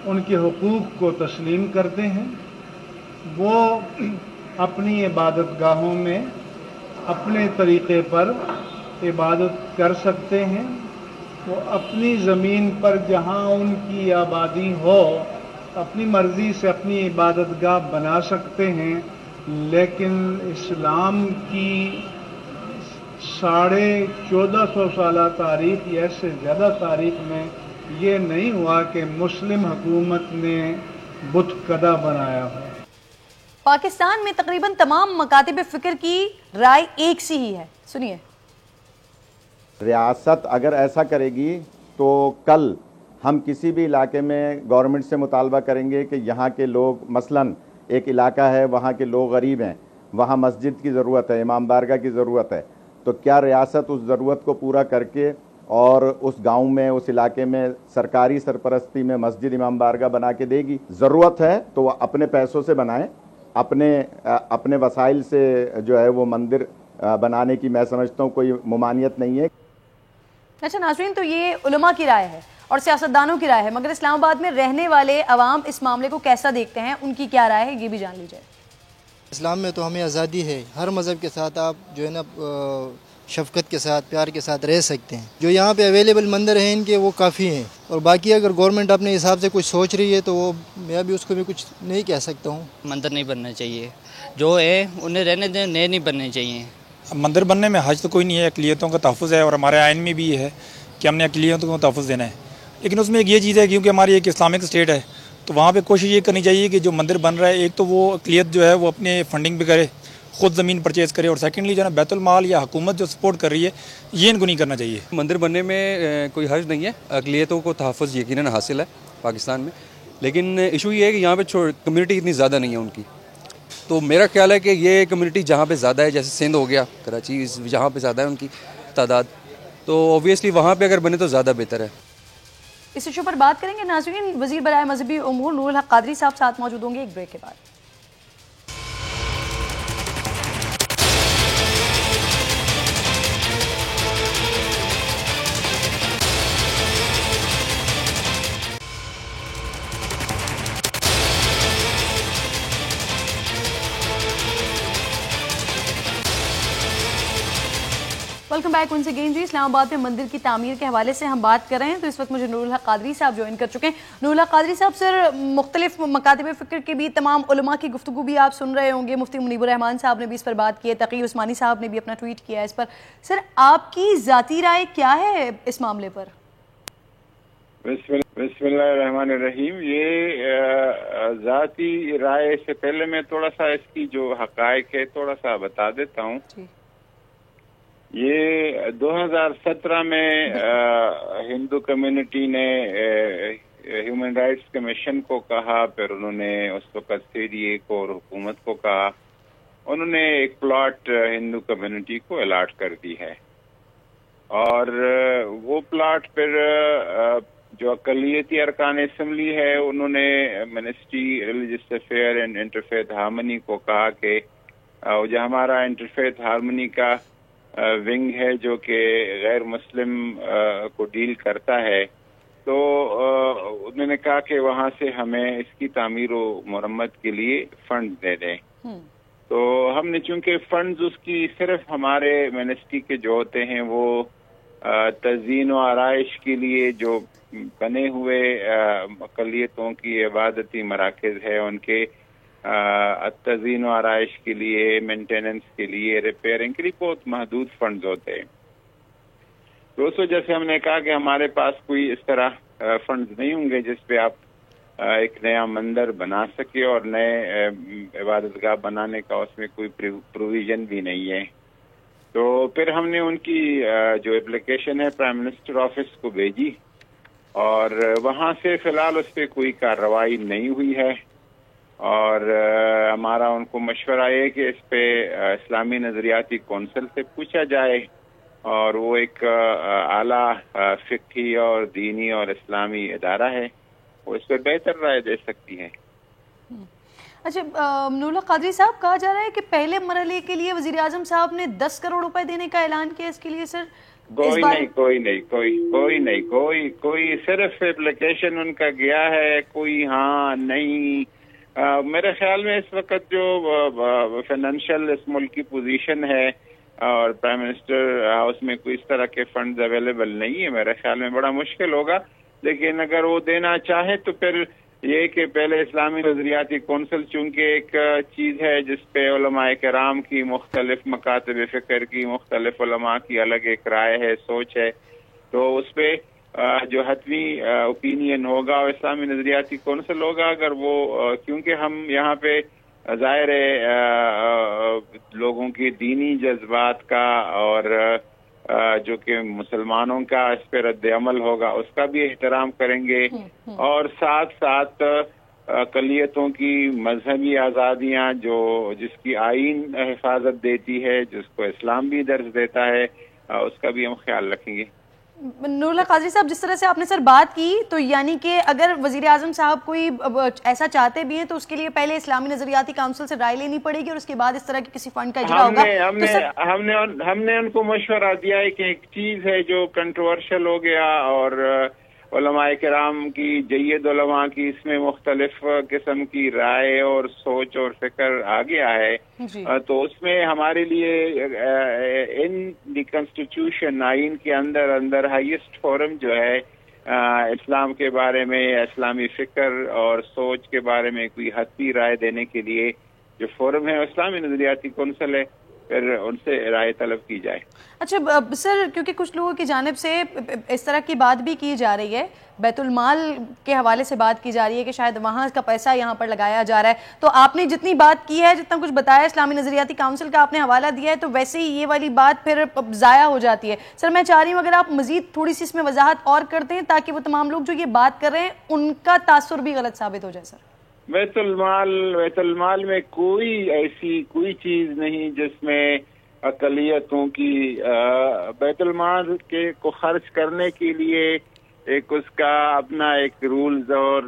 ان کے حقوق کو تسلیم کرتے ہیں. وہ اپنی عبادت گاہوں میں اپنے طریقے پر عبادت کر سکتے ہیں. وہ اپنی زمین پر جہاں ان کی آبادی ہو اپنی مرضی سے اپنی عبادت گاہ بنا سکتے ہیں. لیکن اسلام کی 1450 سالہ تاریخ یا اس سے زیادہ تاریخ میں یہ نہیں ہوا کہ مسلم حکومت نے بت کدہ بنایا ہو. پاکستان میں تقریباً تمام مکاتب فکر کی رائے ایک سی ہی ہے. سنیے. ریاست اگر ایسا کرے گی تو کل ہم کسی بھی علاقے میں گورنمنٹ سے مطالبہ کریں گے کہ یہاں کے لوگ, مثلاً ایک علاقہ ہے وہاں کے لوگ غریب ہیں, وہاں مسجد کی ضرورت ہے, امام بارگاہ کی ضرورت ہے, تو کیا ریاست اس ضرورت کو پورا کر کے اور اس گاؤں میں اس علاقے میں سرکاری سرپرستی میں مسجد امام بارگاہ بنا کے دے گی؟ ضرورت ہے تو وہ اپنے پیسوں سے بنائیں, اپنے وسائل سے جو ہے وہ مندر بنانے کی میں سمجھتا ہوں کوئی ممانعت نہیں ہے. اچھا ناظرین, تو یہ علماء کی رائے ہے اور سیاستدانوں کی رائے ہے, مگر اسلام آباد میں رہنے والے عوام اس معاملے کو کیسا دیکھتے ہیں, ان کی کیا رائے ہے, یہ بھی جان لیجیے. اسلام میں تو ہمیں آزادی ہے, ہر مذہب کے ساتھ آپ جو ہے نا شفقت کے ساتھ پیار کے ساتھ رہ سکتے ہیں. جو یہاں پہ اویلیبل مندر ہیں ان کے وہ کافی ہیں, اور باقی اگر گورنمنٹ اپنے حساب سے کچھ سوچ رہی ہے تو وہ میں بھی اس کو بھی کچھ نہیں کہہ سکتا ہوں. مندر نہیں بننا چاہیے, جو ہے انہیں رہنے دیں, نئے نہیں بننے چاہیے. مندر بننے میں حج تو کوئی نہیں ہے, اقلیتوں کا تحفظ ہے اور ہمارے آئین میں بھی یہ ہے کہ ہم نے اقلیتوں کو تحفظ دینا ہے. لیکن اس میں ایک یہ چیز ہے کیونکہ ہماری ایک اسلامک اسٹیٹ ہے تو وہاں پہ کوشش یہ کرنی چاہیے کہ جو مندر بن رہا ہے ایک تو وہ اقلیت جو ہے وہ اپنے فنڈنگ پہ کرے, خود زمین پرچیز کرے, اور سیکنڈلی جو ہے نا بیت المال یا حکومت جو سپورٹ کر رہی ہے یہ ان کو نہیں کرنا چاہیے. مندر بننے میں کوئی حرج نہیں ہے, اقلیتوں کو تحفظ یقیناً حاصل ہے پاکستان میں, لیکن ایشو یہ ہے کہ یہاں پہ کمیونٹی اتنی زیادہ نہیں ہے ان کی. تو میرا خیال ہے کہ یہ کمیونٹی جہاں پہ زیادہ ہے, جیسے سندھ ہو گیا, کراچی, جہاں پہ زیادہ ہے ان کی تعداد, تو اوبویسلی وہاں پہ اگر بنے تو زیادہ بہتر ہے. اس ایشو پر بات کریں گے ناظرین. وزیر برائے مذہبی امور نور الحق قادری صاحب ساتھ موجود ہوں گے ایک بریک کے بعد. वेलकम बैक उनसे अगेन जी। इस्लामाबाद में मंदिर की तामीर के हवाले से हम बात कर रहे हैं, तो इस वक्त मुझे नूरुल हक कादरी साहब ज्वाइन कर चुके हैं। नूरुल हक कादरी साहब, सर मुख्तलिफ मकातिब फ़िक्र के भी तमाम उलमा की गुफ्तगू भी आप सुन रहे होंगे, मुफ्ती मुनीबुर रहमान साहब ने भी इस पर बात की है, तकी उस्मानी साहब ने भी अपना ट्वीट किया है इस पर। सर आपकी ज़ाती राय क्या है इस मामले पर? बिस्मिल्लाहिर्रहमानिर्रहीम। ये ज़ाती राय से पहले मैं थोड़ा सा इसकी जो हक़ाइक़ है थोड़ा सा बता देता हूँ। ये 2017 में हिंदू कम्युनिटी ने ह्यूमन राइट्स कमीशन को कहा, फिर उन्होंने उस वक़्त सीडीए को और हुकूमत को कहा, उन्होंने एक प्लॉट हिंदू कम्युनिटी को अलाट कर दी है और वो प्लॉट फिर जो अक़लियती अरकान असम्बली है उन्होंने ministry religious affair and interfaith harmony को कहा कि जो हमारा इंटरफेथ हार्मनी का विंग है जो कि गैर मुस्लिम को डील करता है, तो उन्होंने कहा कि वहाँ से हमें इसकी तामीर व मरम्मत के लिए फंड दे दें। तो हमने चूंकि फंड्स उसकी सिर्फ हमारे मिनिस्ट्री के जो होते हैं वो तज़ीन व आराइश के लिए जो बने हुए अक़लियतों की इबादती मराकज़ है उनके तज़ीन व आराइश के लिए, मेंटेनेंस के लिए, रिपेयरिंग के लिए बहुत महदूद फंड्स होते हैं। तो उस वजह से हमने कहा कि हमारे पास कोई इस तरह फंड्स नहीं होंगे जिस पे आप एक नया मंदिर बना सके और नए इबादतगाह बनाने का उसमें कोई प्रोविजन भी नहीं है। तो फिर हमने उनकी जो एप्लीकेशन है प्राइम मिनिस्टर ऑफिस को भेजी और वहाँ से फिलहाल उस पर कोई कार्रवाई नहीं हुई है और हमारा उनको मशवरा है कि इस पे इस्लामी नज़रियाती कौंसिल से पूछा जाए और वो एक आला फ़िक़ही और दीनी और इस्लामी इदारा है, वो इस पर बेहतर राय दे सकती है। अच्छा नूरुल हक कादरी साहब, कहा जा रहा है कि पहले मरहले के लिए वज़ीर आज़म साहब ने 10 करोड़ रुपए देने का ऐलान किया, इसके लिए सर कोई सिर्फ एप्लीकेशन उनका गया है, कोई हाँ नहीं। मेरे ख्याल में इस वक्त जो फाइनेंशियल इस मुल्क की पोजीशन है और प्राइम मिनिस्टर हाउस में कोई इस तरह के फंड्स अवेलेबल नहीं है, मेरे ख्याल में बड़ा मुश्किल होगा। लेकिन अगर वो देना चाहे तो फिर ये कि पहले इस्लामी नज़रियाती कौंसिल चूंकि एक चीज़ है जिसपे उलमाए किराम की मुख्तलिफ मकातिब फ़िक्र की मुख्तलिफ उलमा की अलग एक राय है, सोच है, तो उस पर जो हतमी ओपिनियन होगा और इस्लामी नज़रियाती कौंसिल होगा। अगर वो क्योंकि हम यहाँ पे ज़ाहिर है लोगों की दीनी जज्बात का और जो कि मुसलमानों का इस पर रद्द अमल होगा उसका भी एहतराम करेंगे और साथ साथ अक़लियतों की मजहबी आज़ादियाँ जो जिसकी आईन हिफाजत देती है, जिसको इस्लाम भी दर्ज देता है, उसका भी हम ख्याल रखेंगे। नूरुल हक कादरी साहब, जिस तरह से आपने सर बात की, तो यानी कि अगर वज़ीर आज़म साहब कोई ऐसा चाहते भी हैं तो उसके लिए पहले इस्लामी नज़रियाती काउंसिल से राय लेनी पड़ेगी और उसके बाद इस तरह के किसी फंड का इजरा होगा। हमने उनको मशवरा दिया है कि एक चीज़ है जो कंट्रोवर्शियल हो गया और उलमाए किराम की जय्यद उलमा की इसमें मुख्तलिफ किस्म की राय और सोच और फिक्र आ गया है, तो उसमें हमारे लिए इन द कॉन्स्टिट्यूशन आइन के अंदर हाईएस्ट फोरम जो है इस्लाम के बारे में, इस्लामी फिक्र और सोच के बारे में कोई हतमी राय देने के लिए जो फोरम है इस्लामी नज़रियाती कौंसिल है, फिर उनसे राय तलब की जाए। अच्छा सर, क्योंकि कुछ लोगों की जानिब से इस तरह की बात भी की जा रही है, बैतुल माल के हवाले से बात की जा रही है कि शायद वहाँ का पैसा यहाँ पर लगाया जा रहा है, तो आपने जितनी बात की है, जितना कुछ बताया इस्लामी नज़रियाती काउंसिल का आपने हवाला दिया है, तो वैसे ही ये वाली बात फिर ज़ाया हो जाती है। सर मैं चाह रही हूँ अगर आप मज़ीद थोड़ी सी इसमें वजाहत और कर दें ताकि वो तमाम लोग जो ये बात कर रहे हैं उनका तासुर भी गलत साबित हो जाए। सर बैतुल माल में कोई ऐसी कोई चीज नहीं जिसमें अक़लियतों की बैतुल माल के को खर्च करने के लिए एक उसका अपना एक रूल्स और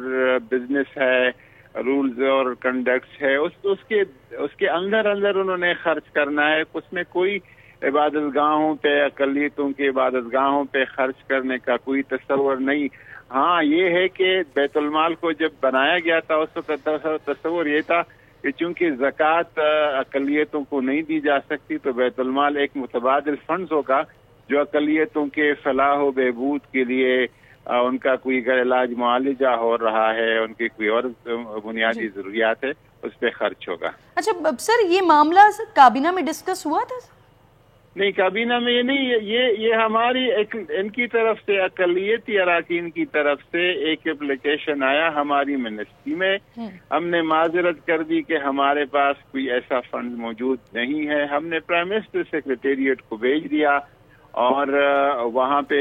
बिजनेस है, रूल्स और कंडक्ट्स है, उसके अंदर उन्होंने खर्च करना है। उसमें कोई इबादतगाहों पे, अक़लियतों के इबादतगाहों पे खर्च करने का कोई तस्वर नहीं। हाँ ये है कि बैतुल माल को जब बनाया गया था उस वक्त तस्वर ये था کہ چونکہ زکوٰۃ اقلیتوں کو نہیں دی جا سکتی تو بیت المال ایک متبادل فنڈز ہوگا جو اقلیتوں کے فلاح و بہبود کے لیے ان کا کوئی اگر علاج معالجہ ہو رہا ہے, ان کی کوئی اور بنیادی ضروریات ہے, اس پہ خرچ ہوگا. اچھا سر, یہ معاملہ کابینہ میں ڈسکس ہوا تھا؟ نہیں, کابینہ میں یہ نہیں, یہ ہماری ان کی طرف سے اقلیتی اراکین کی طرف سے ایک اپلیکیشن آیا ہماری منسٹری میں. ہم نے معذرت کر دی کہ ہمارے پاس کوئی ایسا فنڈ موجود نہیں ہے. ہم نے پرائم منسٹر سیکریٹریٹ کو بھیج دیا اور وہاں پہ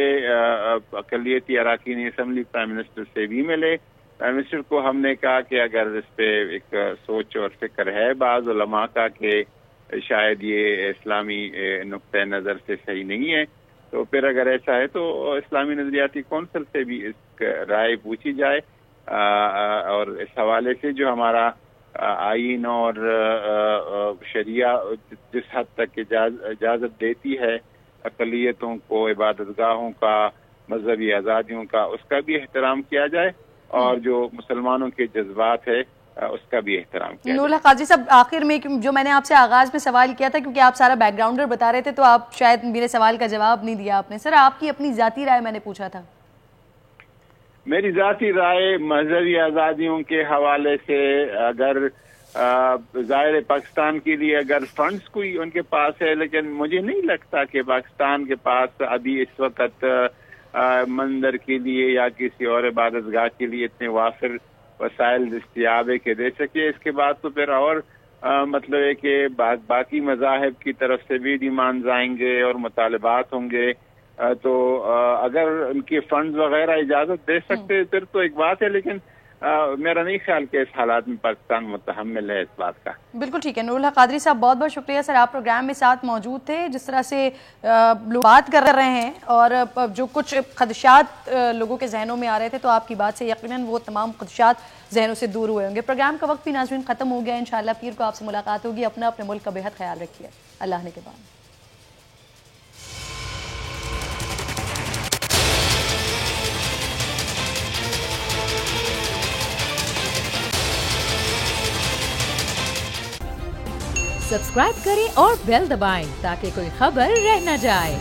اقلیتی اراکین اسمبلی پرائم منسٹر سے بھی ملے. پرائم منسٹر کو ہم نے کہا کہ اگر اس پہ ایک سوچ اور فکر ہے بعض علماء کا کہ شاید یہ اسلامی نقطۂ نظر سے صحیح نہیں ہے, تو پھر اگر ایسا ہے تو اسلامی نظریاتی کونسل سے بھی اس رائے پوچھی جائے, اور اس حوالے سے جو ہمارا آئین اور شریعہ جس حد تک اجازت دیتی ہے اقلیتوں کو عبادت گاہوں کا, مذہبی آزادیوں کا, اس کا بھی احترام کیا جائے اور جو مسلمانوں کے جذبات ہے اس کا بھی احترام کیا. نور الحق قاضی صاحب, آخر میں جو میں نے آپ سے آغاز میں سوال کیا تھا, کیونکہ آپ سارا بیک گراؤنڈر بتا رہے تھے تو آپ شاید میرے سوال کا جواب نہیں دیا آپ نے. سر, آپ کی اپنی ذاتی رائے میں نے پوچھا تھا. میری ذاتی رائے مذہبی آزادیوں کے حوالے سے اگر ظاہر پاکستان کے لیے اگر فنڈز کوئی ان کے پاس ہے, لیکن مجھے نہیں لگتا کہ پاکستان کے پاس ابھی اس وقت مندر کے لیے یا کسی اور عبادت گاہ کے لیے اتنے وافر وسائل دستیاب ہے کہ دے سکے. اس کے بعد تو پھر اور مطلب ہے کہ باقی مذاہب کی طرف سے بھی ڈیمانڈز آئیں گے اور مطالبات ہوں گے, تو اگر ان کے فنڈز وغیرہ اجازت دے سکتے پھر تو ایک بات ہے, لیکن میرا نہیں خیال کہ اس حالات میں پاکستان متحمل ہے اس بات کا. بالکل ٹھیک ہے. نور الحق قادری صاحب, بہت بہت شکریہ سر, آپ پروگرام میں ساتھ موجود تھے. جس طرح سے لوگ بات کر رہے ہیں اور جو کچھ خدشات لوگوں کے ذہنوں میں آ رہے تھے, تو آپ کی بات سے یقیناً وہ تمام خدشات ذہنوں سے دور ہوئے ہوں گے. پروگرام کا وقت بھی ناظرین ختم ہو گیا. انشاءاللہ پیر کو آپ سے ملاقات ہوگی. اپنا اپنے ملک کا بہت خیال رکھیے. اللہ نے کے بعد. سبسکرائب کریں اور بیل دبائیں تاکہ کوئی خبر رہ نہ جائے.